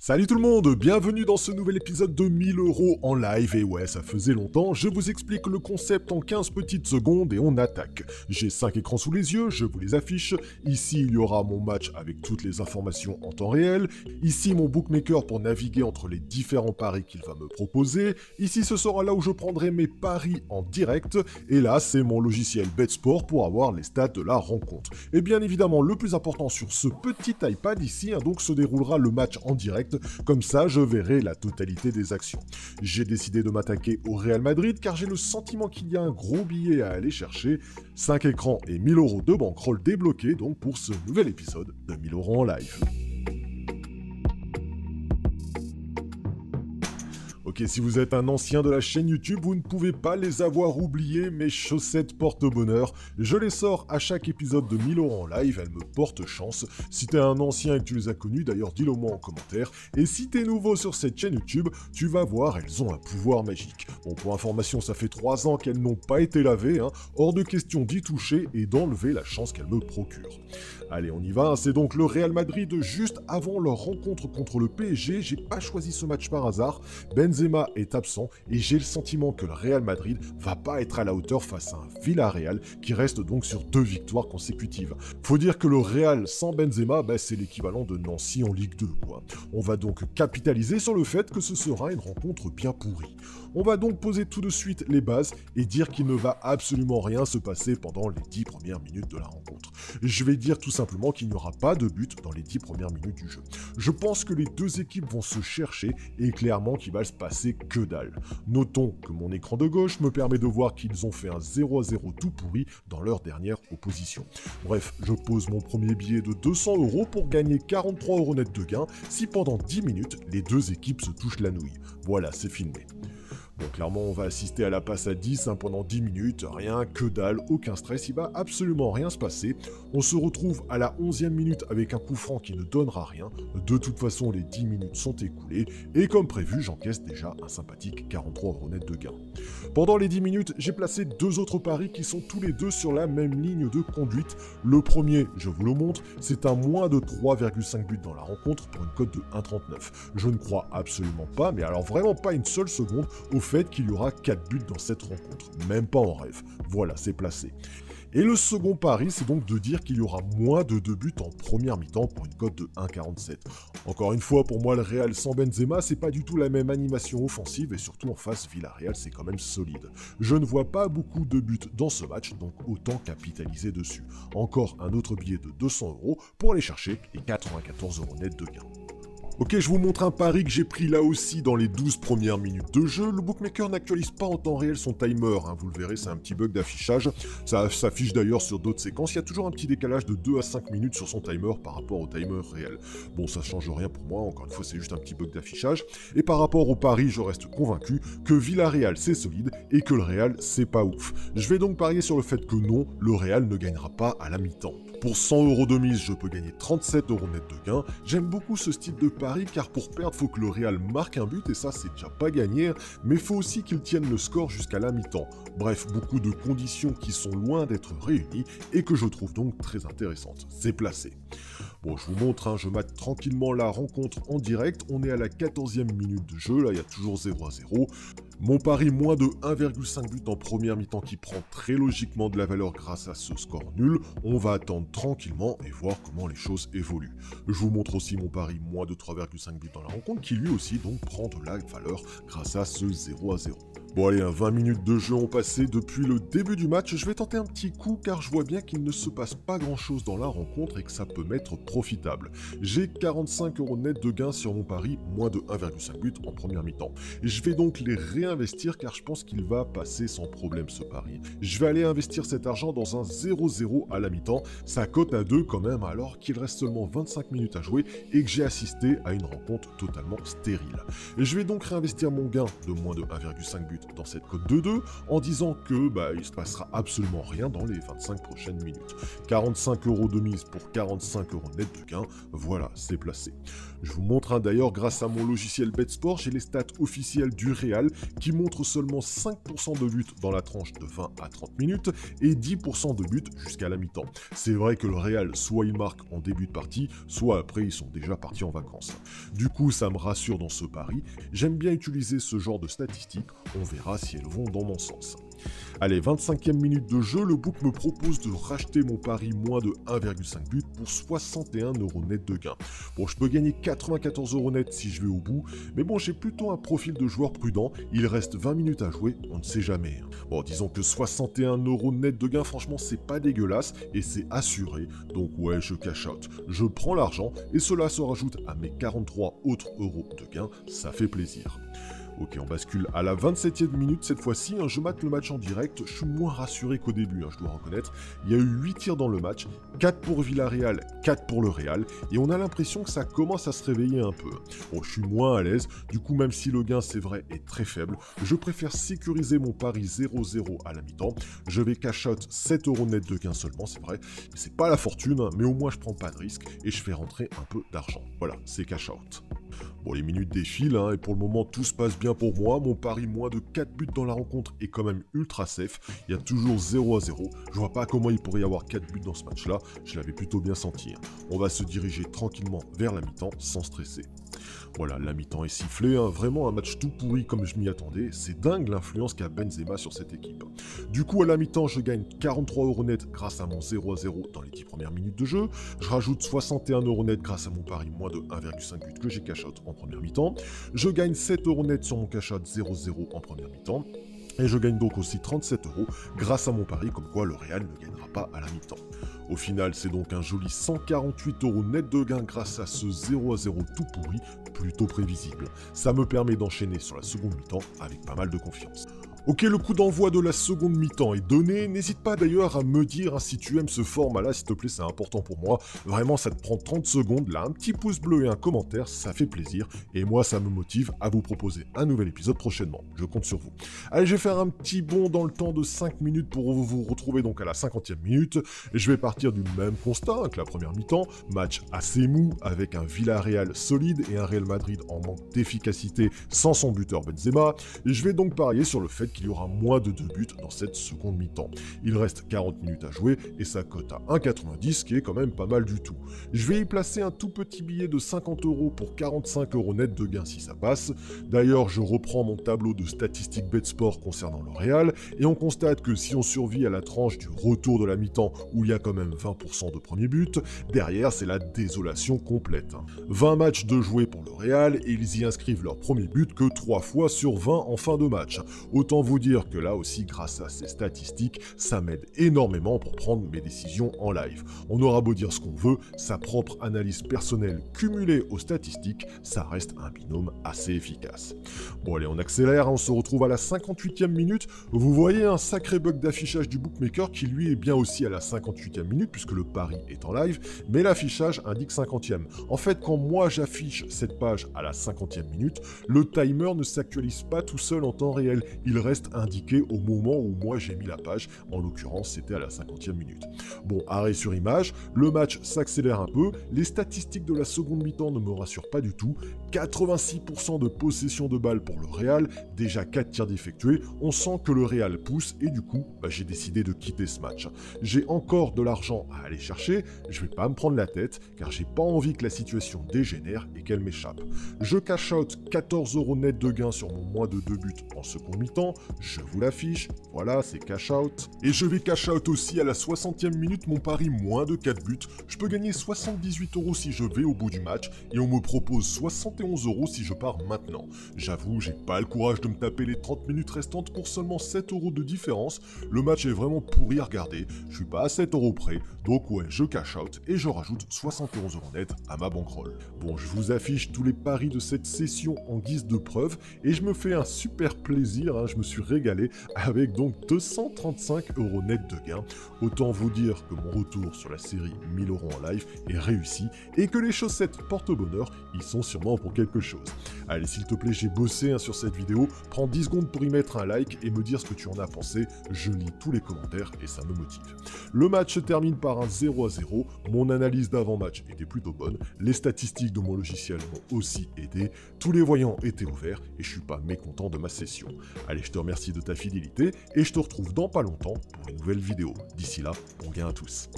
Salut tout le monde, bienvenue dans ce nouvel épisode de 1000 € en live. Et ouais, ça faisait longtemps, je vous explique le concept en 15 petites secondes et on attaque. J'ai 5 écrans sous les yeux, je vous les affiche. Ici, il y aura mon match avec toutes les informations en temps réel. Ici, mon bookmaker pour naviguer entre les différents paris qu'il va me proposer. Ici, ce sera là où je prendrai mes paris en direct. Et là, c'est mon logiciel BetSport pour avoir les stats de la rencontre. Et bien évidemment, le plus important sur ce petit iPad ici, donc se déroulera le match en direct. Comme ça, je verrai la totalité des actions. J'ai décidé de m'attaquer au Real Madrid car j'ai le sentiment qu'il y a un gros billet à aller chercher. 5 écrans et 1000 € de bankroll débloqués donc pour ce nouvel épisode de 1000 € en live. Ok, si vous êtes un ancien de la chaîne YouTube, vous ne pouvez pas les avoir oubliés, mes chaussettes porte-bonheur. Je les sors à chaque épisode de 1000 € en live, elles me portent chance. Si t'es un ancien et que tu les as connus, d'ailleurs dis-le moi en commentaire. Et si t'es nouveau sur cette chaîne YouTube, tu vas voir, elles ont un pouvoir magique. Bon, pour information, ça fait 3 ans qu'elles n'ont pas été lavées, hors de question d'y toucher et d'enlever la chance qu'elles me procurent. Allez, on y va, c'est donc le Real Madrid juste avant leur rencontre contre le PSG. J'ai pas choisi ce match par hasard. Benzema est absent et j'ai le sentiment que le Real Madrid va pas être à la hauteur face à un Villarreal qui reste donc sur 2 victoires consécutives. Faut dire que le Real sans Benzema, c'est l'équivalent de Nancy en Ligue 2, quoi. On va donc capitaliser sur le fait que ce sera une rencontre bien pourrie. On va donc poser tout de suite les bases et dire qu'il ne va absolument rien se passer pendant les 10 premières minutes de la rencontre. Je vais dire tout simplement qu'il n'y aura pas de but dans les 10 premières minutes du jeu. Je pense que les deux équipes vont se chercher et clairement qu'il va se passer que dalle. Notons que mon écran de gauche me permet de voir qu'ils ont fait un 0-0 tout pourri dans leur dernière opposition. Bref, je pose mon premier billet de 200 € pour gagner 43 € net de gain si pendant 10 minutes les deux équipes se touchent la nouille. Voilà, c'est filmé. Bon, clairement, on va assister à la passe à 10 pendant 10 minutes, rien, que dalle, aucun stress, il va absolument rien se passer. On se retrouve à la 11e minute avec un coup franc qui ne donnera rien. De toute façon, les 10 minutes sont écoulées, et comme prévu, j'encaisse déjà un sympathique 43 € net de gain. Pendant les 10 minutes, j'ai placé 2 autres paris qui sont tous les deux sur la même ligne de conduite. Le premier, je vous le montre, c'est un moins de 3,5 buts dans la rencontre pour une cote de 1,39. Je ne crois absolument pas, mais alors vraiment pas une seule seconde, au fait qu'il y aura 4 buts dans cette rencontre, même pas en rêve. Voilà, c'est placé. Et le second pari, c'est donc de dire qu'il y aura moins de 2 buts en première mi-temps pour une cote de 1,47. Encore une fois, pour moi, le Real sans Benzema, c'est pas du tout la même animation offensive, et surtout en face, Villarreal, c'est quand même solide. Je ne vois pas beaucoup de buts dans ce match, donc autant capitaliser dessus. Encore un autre billet de 200 € pour aller chercher les 94 € net de gain. Ok, je vous montre un pari que j'ai pris là aussi dans les 12 premières minutes de jeu. Le bookmaker n'actualise pas en temps réel son timer, vous le verrez, c'est un petit bug d'affichage. Ça s'affiche d'ailleurs sur d'autres séquences, il y a toujours un petit décalage de 2 à 5 minutes sur son timer par rapport au timer réel. Bon, ça change rien pour moi, encore une fois, c'est juste un petit bug d'affichage. Et par rapport au pari, je reste convaincu que Villarreal c'est solide et que le Real c'est pas ouf. Je vais donc parier sur le fait que non, le Real ne gagnera pas à la mi-temps. Pour 100 € de mise, je peux gagner 37 € net de gain. J'aime beaucoup ce style de pari car pour perdre, faut que le Real marque un but et ça c'est déjà pas gagné, mais faut aussi qu'il tienne le score jusqu'à la mi-temps. Bref, beaucoup de conditions qui sont loin d'être réunies et que je trouve donc très intéressantes. C'est placé. Bon, je vous montre, je mate tranquillement la rencontre en direct. On est à la 14e minute de jeu, là il y a toujours 0-0. Mon pari moins de 1,5 but en première mi-temps qui prend très logiquement de la valeur grâce à ce score nul. On va attendre tranquillement et voir comment les choses évoluent. Je vous montre aussi mon pari moins de 3,5 buts dans la rencontre qui lui aussi donc prend de la valeur grâce à ce 0-0. Bon allez, 20 minutes de jeu ont passé depuis le début du match. Je vais tenter un petit coup car je vois bien qu'il ne se passe pas grand chose dans la rencontre et que ça peut m'être profitable. J'ai 45 € net de gain sur mon pari, moins de 1,5 but en première mi-temps. Et je vais donc les réinvestir car je pense qu'il va passer sans problème ce pari. Je vais aller investir cet argent dans un 0-0 à la mi-temps. Ça cote à 2 quand même alors qu'il reste seulement 25 minutes à jouer et que j'ai assisté à une rencontre totalement stérile. Et je vais donc réinvestir mon gain de moins de 1,5 but dans cette cote de 2 en disant que il se passera absolument rien dans les 25 prochaines minutes. 45 € de mise pour 45 € net de gain, voilà, c'est placé. Je vous montre d'ailleurs, grâce à mon logiciel BetSport, j'ai les stats officielles du Real qui montrent seulement 5% de buts dans la tranche de 20 à 30 minutes et 10% de buts jusqu'à la mi-temps. C'est vrai que le Real, soit il marque en début de partie, soit après ils sont déjà partis en vacances. Du coup, ça me rassure dans ce pari. J'aime bien utiliser ce genre de statistiques, on verra si elles vont dans mon sens. Allez, 25e minute de jeu, le book me propose de racheter mon pari moins de 1,5 but pour 61 € net de gain. Bon, je peux gagner 94 € net si je vais au bout, mais bon, j'ai plutôt un profil de joueur prudent, il reste 20 minutes à jouer, on ne sait jamais. Bon, disons que 61 € net de gain, franchement, c'est pas dégueulasse et c'est assuré, donc ouais, je cash out. Je prends l'argent et cela se rajoute à mes 43 autres euros de gain, ça fait plaisir. Ok, on bascule à la 27e minute cette fois-ci, je mate le match en direct, je suis moins rassuré qu'au début, je dois reconnaître. Il y a eu 8 tirs dans le match, 4 pour Villarreal, 4 pour le Real, et on a l'impression que ça commence à se réveiller un peu. Bon, je suis moins à l'aise, du coup même si le gain c'est vrai est très faible, je préfère sécuriser mon pari 0-0 à la mi-temps. Je vais cash out 7 € net de gain seulement, c'est vrai, c'est pas la fortune, mais au moins je prends pas de risque et je fais rentrer un peu d'argent. Voilà, c'est cash out. Bon, les minutes défilent, et pour le moment tout se passe bien pour moi. Mon pari moins de 4 buts dans la rencontre est quand même ultra safe. Il y a toujours 0-0. Je vois pas comment il pourrait y avoir 4 buts dans ce match-là. Je l'avais plutôt bien senti. On va se diriger tranquillement vers la mi-temps sans stresser. Voilà, la mi-temps est sifflée, vraiment un match tout pourri comme je m'y attendais. C'est dingue l'influence qu'a Benzema sur cette équipe. Du coup, à la mi-temps, je gagne 43 € net grâce à mon 0-0 dans les 10 premières minutes de jeu. Je rajoute 61 € net grâce à mon pari moins de 1,5 but que j'ai cash out en première mi-temps. Je gagne 7 € net sur mon cash out 0-0 en première mi-temps. Et je gagne donc aussi 37 € grâce à mon pari comme quoi le Real ne gagnera pas à la mi-temps. Au final, c'est donc un joli 148 € net de gain grâce à ce 0-0 tout pourri, plutôt prévisible. Ça me permet d'enchaîner sur la seconde mi-temps avec pas mal de confiance. Ok, le coup d'envoi de la seconde mi-temps est donné. N'hésite pas d'ailleurs à me dire si tu aimes ce format-là, s'il te plaît, c'est important pour moi. Vraiment, ça te prend 30 secondes. Là, un petit pouce bleu et un commentaire, ça fait plaisir. Et moi, ça me motive à vous proposer un nouvel épisode prochainement. Je compte sur vous. Allez, je vais faire un petit bond dans le temps de 5 minutes pour vous retrouver donc à la 50e minute. Et je vais partir du même constat que la première mi-temps. Match assez mou avec un Villarreal solide et un Real Madrid en manque d'efficacité sans son buteur Benzema. Et je vais donc parier sur le fait qu'il y aura moins de 2 buts dans cette seconde mi-temps. Il reste 40 minutes à jouer et ça cote à 1,90, qui est quand même pas mal du tout. Je vais y placer un tout petit billet de 50 € pour 45 € net de gain si ça passe. D'ailleurs, je reprends mon tableau de statistiques BetSport concernant le Real et on constate que si on survit à la tranche du retour de la mi-temps où il y a quand même 20% de premier but, derrière c'est la désolation complète. 20 matchs de jouer pour le Real et ils y inscrivent leur premier but que 3 fois sur 20 en fin de match. Autant vous dire que là aussi, grâce à ces statistiques, ça m'aide énormément pour prendre mes décisions en live. On aura beau dire ce qu'on veut, sa propre analyse personnelle cumulée aux statistiques, ça reste un binôme assez efficace. Bon allez, on accélère, on se retrouve à la 58e minute. Vous voyez un sacré bug d'affichage du bookmaker qui lui est bien aussi à la 58e minute puisque le pari est en live, mais l'affichage indique 50e. En fait, quand moi j'affiche cette page à la 50e minute, le timer ne s'actualise pas tout seul en temps réel. Il reste indiqué au moment où moi j'ai mis la page, en l'occurrence c'était à la 50e minute. Bon, arrêt sur image, le match s'accélère un peu, les statistiques de la seconde mi-temps ne me rassurent pas du tout, 86% de possession de balle pour le Real, déjà 4 tirs d'effectués, on sent que le Real pousse et du coup, j'ai décidé de quitter ce match. J'ai encore de l'argent à aller chercher, je vais pas me prendre la tête, car j'ai pas envie que la situation dégénère et qu'elle m'échappe. Je cash out 14 € net de gain sur mon moins de 2 buts en seconde mi-temps, je vous l'affiche, voilà, c'est cash out. Et je vais cash out aussi à la 60e minute mon pari moins de 4 buts. Je peux gagner 78 € si je vais au bout du match et on me propose 71 € si je pars maintenant. J'avoue, j'ai pas le courage de me taper les 30 minutes restantes pour seulement 7 € de différence. Le match est vraiment pourri à regarder, je suis pas à 7 € près, donc ouais, je cash out et je rajoute 71 € net à ma bankroll. Bon, je vous affiche tous les paris de cette session en guise de preuve et je me fais un super plaisir, je me suis régalé avec donc 235 € net de gain. Autant vous dire que mon retour sur la série 1000 € en live est réussi et que les chaussettes porte-bonheur, ils sont sûrement pour quelque chose. Allez, s'il te plaît, j'ai bossé sur cette vidéo, prends 10 secondes pour y mettre un like et me dire ce que tu en as pensé, je lis tous les commentaires et ça me motive. Le match se termine par un 0-0, mon analyse d'avant-match était plutôt bonne, les statistiques de mon logiciel m'ont aussi aidé, tous les voyants étaient ouverts et je suis pas mécontent de ma session. Allez, je te remercie de ta fidélité et je te retrouve dans pas longtemps pour une nouvelle vidéo. D'ici là, bon gain à tous.